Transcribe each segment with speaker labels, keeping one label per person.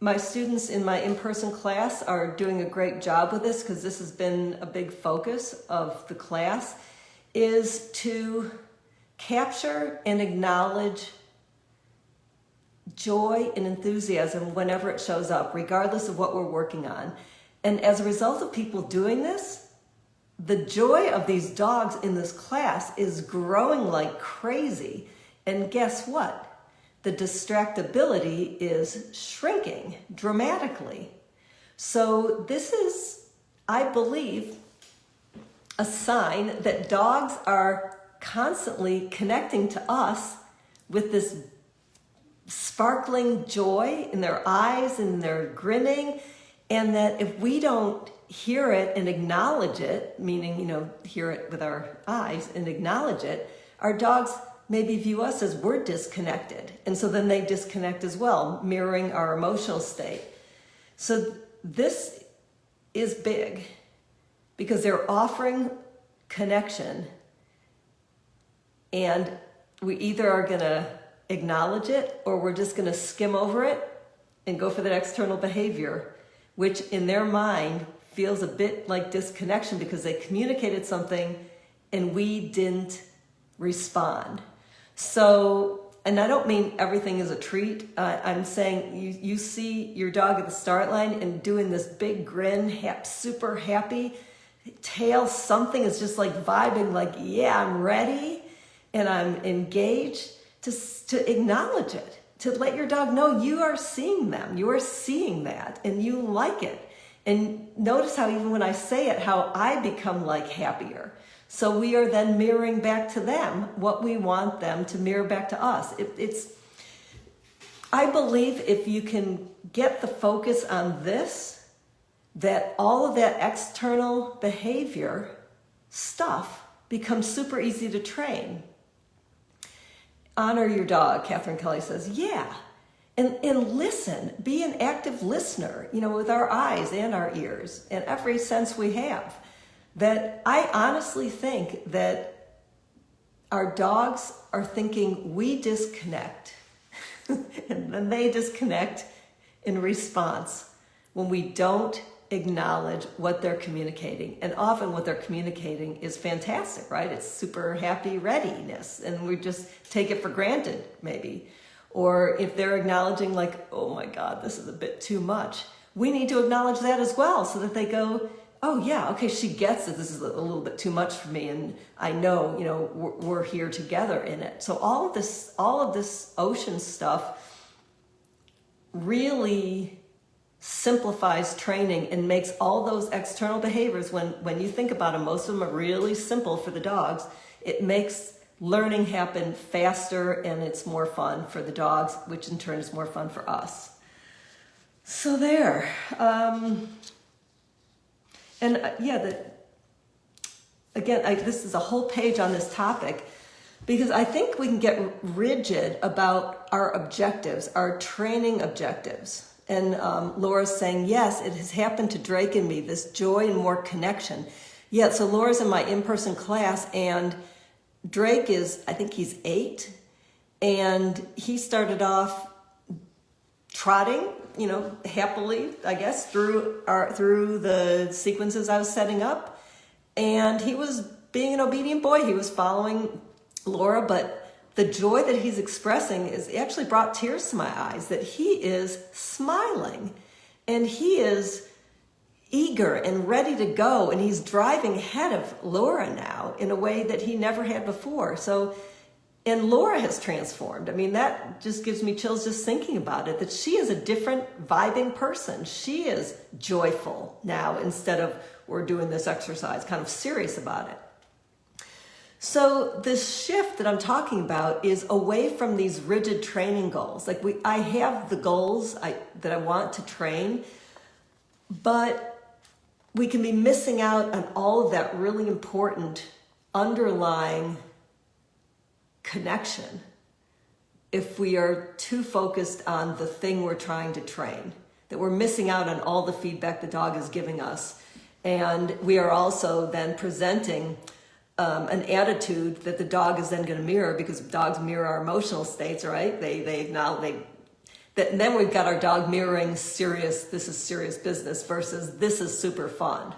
Speaker 1: my students in my in-person class are doing a great job with this, because this has been a big focus of the class, is to capture and acknowledge joy and enthusiasm whenever it shows up, regardless of what we're working on. And as a result of people doing this, the joy of these dogs in this class is growing like crazy. And guess what? The distractibility is shrinking dramatically. So this is, I believe, a sign that dogs are constantly connecting to us with this sparkling joy in their eyes and they're grinning, and that if we don't hear it and acknowledge it, meaning, hear it with our eyes and acknowledge it, our dogs maybe view us as we're disconnected. And so then they disconnect as well, mirroring our emotional state. So this is big because they're offering connection, and we either are going to acknowledge it or we're just going to skim over it and go for that external behavior, which in their mind feels a bit like disconnection because they communicated something and we didn't respond. So, and I don't mean everything is a treat. I'm saying you see your dog at the start line and doing this big grin, super happy, tail something is just like vibing like, yeah, I'm ready and I'm engaged, to acknowledge it, to let your dog know you are seeing them, you are seeing that and you like it. And notice how even when I say it, how I become like happier. So we are then mirroring back to them what we want them to mirror back to us. I believe if you can get the focus on this, that all of that external behavior stuff becomes super easy to train. Honor your dog, Catherine Kelly says, yeah. And listen, be an active listener, with our eyes and our ears and every sense we have. That I honestly think that our dogs are thinking we disconnect and then they disconnect in response when we don't acknowledge what they're communicating. And often what they're communicating is fantastic, right? It's super happy readiness and we just take it for granted maybe. Or if they're acknowledging like, oh my God, this is a bit too much, we need to acknowledge that as well so that they go, oh yeah, okay, she gets it. This is a little bit too much for me, and I know, we're here together in it. So all of this ocean stuff really simplifies training and makes all those external behaviors, when you think about them, most of them are really simple for the dogs. It makes learning happen faster and it's more fun for the dogs, which in turn is more fun for us. So there. This is a whole page on this topic because I think we can get rigid about our objectives, our training objectives. And Laura's saying, yes, it has happened to Drake and me, this joy and more connection. Yeah, so Laura's in my in-person class and Drake I think he's 8, and he started off trotting, happily, I guess, through the sequences I was setting up. And he was being an obedient boy. He was following Laura, but the joy that he's expressing is actually brought tears to my eyes, that he is smiling and he is eager and ready to go. And he's driving ahead of Laura now in a way that he never had before. So, and Laura has transformed. I mean, that just gives me chills just thinking about it, that she is a different vibing person. She is joyful now instead of we're doing this exercise, kind of serious about it. So this shift that I'm talking about is away from these rigid training goals. Like I have the goals that I want to train, but we can be missing out on all of that really important underlying connection if we are too focused on the thing we're trying to train, that we're missing out on all the feedback the dog is giving us. And we are also then presenting an attitude that the dog is then going to mirror, because dogs mirror our emotional states, right? They And then we've got our dog mirroring serious, this is serious business versus this is super fun.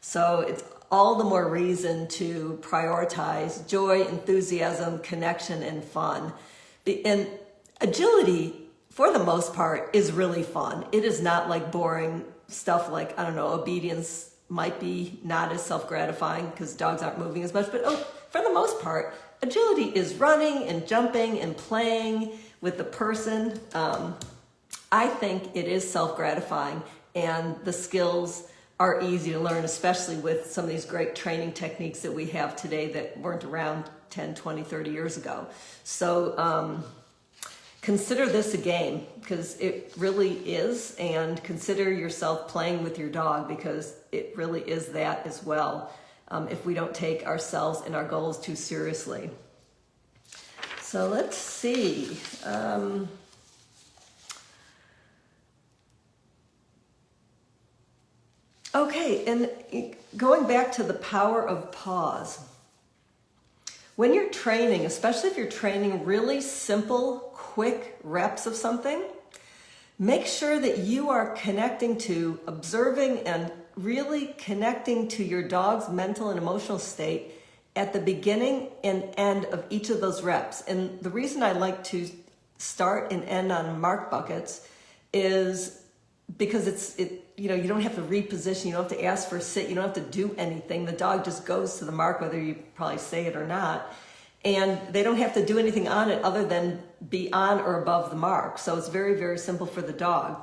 Speaker 1: So it's all the more reason to prioritize joy, enthusiasm, connection, and fun. And agility, for the most part, is really fun. It is not like boring stuff like, I don't know, obedience might be not as self-gratifying because dogs aren't moving as much, but for the most part, agility is running and jumping and playing with the person. I think it is self-gratifying, and the skills are easy to learn, especially with some of these great training techniques that we have today that weren't around 10, 20, 30 years ago. So consider this a game, because it really is, and consider yourself playing with your dog, because it really is that as well, if we don't take ourselves and our goals too seriously. So let's see. Okay, and going back to the power of pause. When you're training, especially if you're training really simple, quick reps of something, make sure that you are connecting to, observing, and really connecting to your dog's mental and emotional state at the beginning and end of each of those reps. And the reason I like to start and end on mark buckets is because you don't have to reposition, you don't have to ask for a sit, you don't have to do anything. The dog just goes to the mark, whether you probably say it or not. And they don't have to do anything on it other than be on or above the mark. So it's very, very simple for the dog.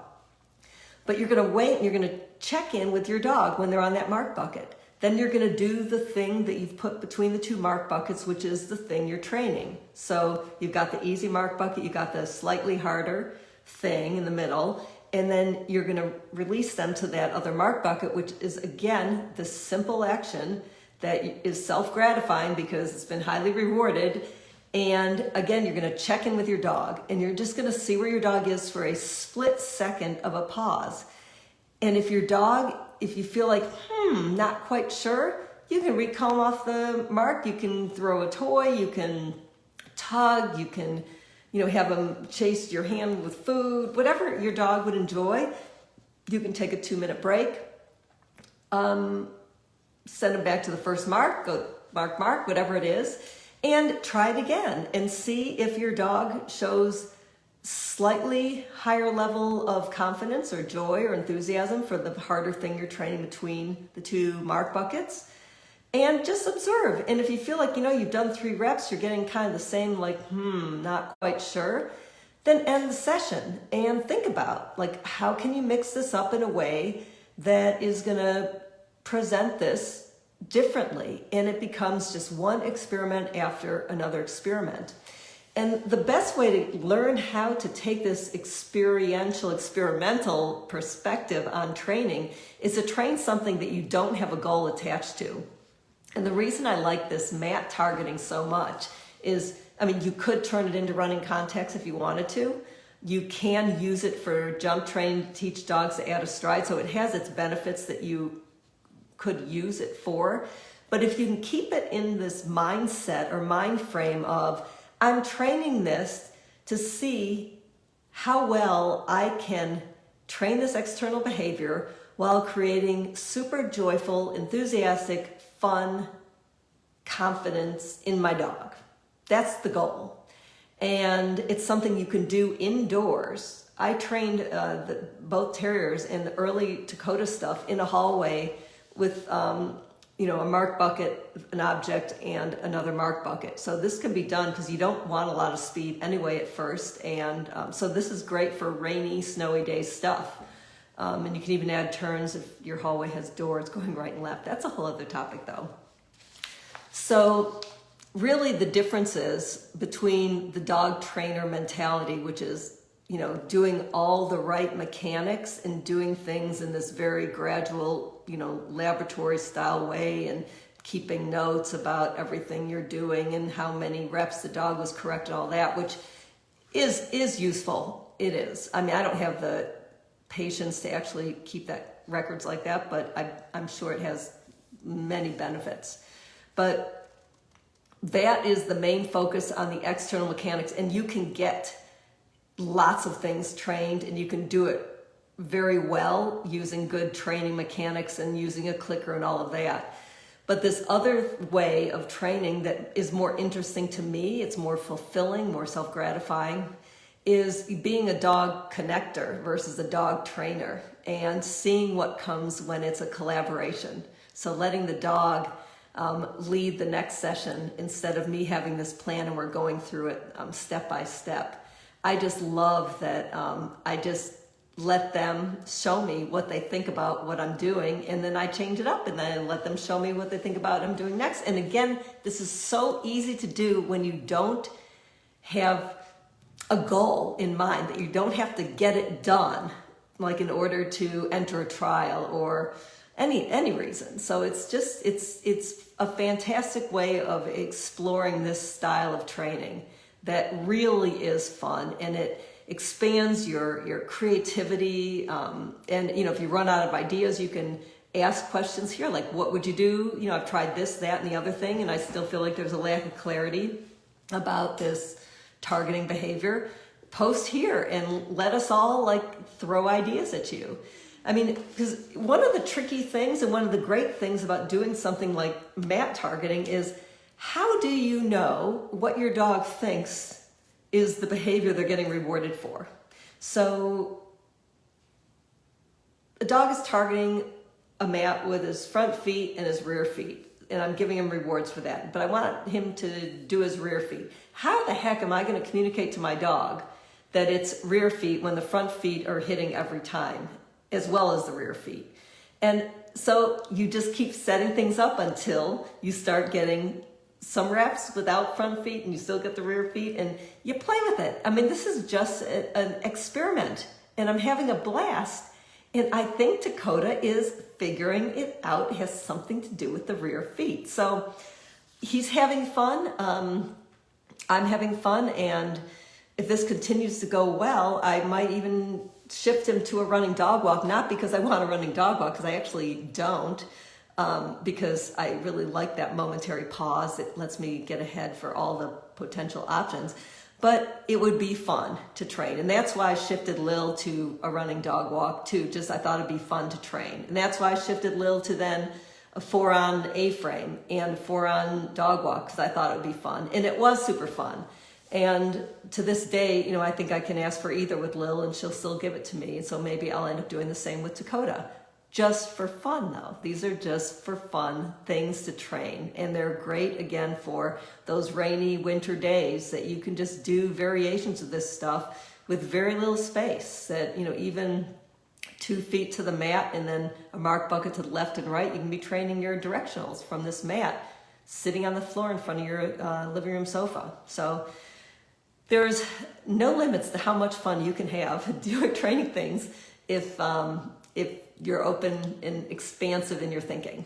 Speaker 1: But you're going to wait and you're going to check in with your dog when they're on that mark bucket. Then you're going to do the thing that you've put between the two mark buckets, which is the thing you're training. So you've got the easy mark bucket, you've got the slightly harder thing in the middle, and then you're going to release them to that other mark bucket, which is, again, the simple action that is self-gratifying because it's been highly rewarded. And again, you're going to check in with your dog, and you're just going to see where your dog is for a split second of a pause. And if your dog, if you feel like, not quite sure, you can recomb off the mark, you can throw a toy, you can tug, you can have them chase your hand with food, whatever your dog would enjoy. You can take a 2-minute break, send them back to the first mark, go mark, whatever it is, and try it again and see if your dog shows slightly higher level of confidence or joy or enthusiasm for the harder thing you're training between the two mark buckets. And just observe. And if you feel like, you've done 3 reps, you're getting kind of the same, not quite sure, then end the session and think about, how can you mix this up in a way that is going to present this differently? And it becomes just one experiment after another experiment. And the best way to learn how to take this experimental perspective on training is to train something that you don't have a goal attached to. And the reason I like this mat targeting so much is, you could turn it into running context if you wanted to. You can use it for jump training to teach dogs to add a stride. So it has its benefits that you could use it for. But if you can keep it in this mindset or mind frame of, I'm training this to see how well I can train this external behavior while creating super joyful, enthusiastic, fun confidence in my dog. That's the goal. And it's something you can do indoors. I trained both terriers in the early Dakota stuff in a hallway with a mark bucket, an object, and another mark bucket. So this can be done because you don't want a lot of speed anyway at first. And so this is great for rainy, snowy day stuff. And you can even add turns if your hallway has doors going right and left. That's a whole other topic though. So really the differences between the dog trainer mentality, which is, doing all the right mechanics and doing things in this very gradual, laboratory style way, and keeping notes about everything you're doing and how many reps the dog was correct and all that, which is useful. It is. I don't have the patience to actually keep that records like that, but I'm sure it has many benefits. But that is the main focus on the external mechanics, and you can get lots of things trained, and you can do it very well using good training mechanics and using a clicker and all of that. But this other way of training that is more interesting to me, it's more fulfilling, more self-gratifying, is being a dog connector versus a dog trainer, and seeing what comes when it's a collaboration. So letting the dog lead the next session instead of me having this plan and we're going through it step by step. I just love that I just let them show me what they think about what I'm doing, and then I change it up and then let them show me what they think about what I'm doing next. And again, this is so easy to do when you don't have a goal in mind, that you don't have to get it done, like in order to enter a trial or any reason. So it's just, it's a fantastic way of exploring this style of training that really is fun, and it expands your creativity. And, you know, if you run out of ideas, you can ask questions here, like, what would you do? You know, I've tried this, that, and the other thing, and I still feel like there's a lack of clarity about this targeting behavior. Post here and let us all like throw ideas at you. I mean, because one of the tricky things and one of the great things about doing something like mat targeting is, how do you know what your dog thinks is the behavior they're getting rewarded for? So a dog is targeting a mat with his front feet and his rear feet, and I'm giving him rewards for that, but I want him to do his rear feet. How the heck am I going to communicate to my dog that it's rear feet when the front feet are hitting every time, as well as the rear feet? And so you just keep setting things up until you start getting some reps without front feet and you still get the rear feet, and you play with it. I mean, this is just an experiment, and I'm having a blast. And I think Dakota is figuring it out. It has something to do with the rear feet. So he's having fun. I'm having fun. And if this continues to go well, I might even shift him to a running dog walk. Not because I want a running dog walk, because I actually don't. Because I really like that momentary pause. It lets me get ahead for all the potential options. But it would be fun to train. And that's why I shifted Lil to a running dog walk too. Just I thought it'd be fun to train. And that's why I shifted Lil to then a 4-on A-frame and 4-on dog walk, because I thought it would be fun. And it was super fun. And to this day, you know, I think I can ask for either with Lil and she'll still give it to me. And so maybe I'll end up doing the same with Dakota. Just for fun though. These are just for fun things to train. And they're great again for those rainy winter days that you can just do variations of this stuff with very little space. That, you know, even 2 feet to the mat and then a mark bucket to the left and right, you can be training your directionals from this mat sitting on the floor in front of your living room sofa. So there's no limits to how much fun you can have doing training things if you're open and expansive in your thinking.